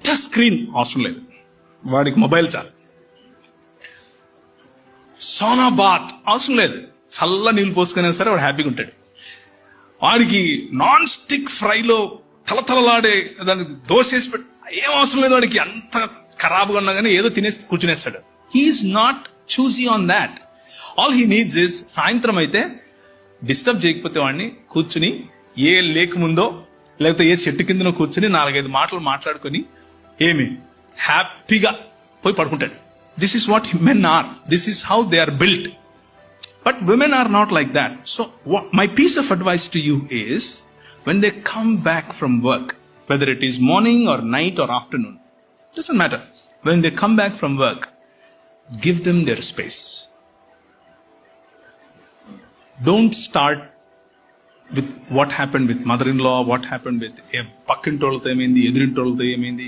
పెద్ద స్క్రీన్ అవసరం లేదు, వాడికి మొబైల్ చాలు. సోనా బాత్ అవసరం లేదు, చల్ల నీళ్ళు పోసుకునే సరే వాడు హ్యాపీగా ఉంటాడు. వాడికి నాన్ స్టిక్ ఫ్రైలో తలతలలాడే దాన్ని దోసేసి పెట్టి ఏం అవసరం లేదు, వాడికి అంత ఖరాబ్గా ఉన్నా కానీ ఏదో తినేసి కూర్చునేస్తాడు. He's not choosy on that. All he needs is సాయంత్రం అయితే డిస్టర్బ్ చేయకపోతే వాడిని కూర్చుని ఏ లేక్ ముందో లేకపోతే ఏ చెట్టు కిందనో కూర్చుని 4-5 మాటలు మాట్లాడుకొని ఏమి హ్యాపీగా పోయి పడుకుంటాడు. This is what men are. This is how they are built. But women are not like that. So my piece of advice to you is, when they come back from work, whether it is morning or night or afternoon, doesn't matter. When they come back from work, give them their space. Don't start with what happened with mother-in-law, what happened with పక్కింటోళ్ళతో ఏమైంది, ఎదురింటోళ్ళతో ఏమైంది.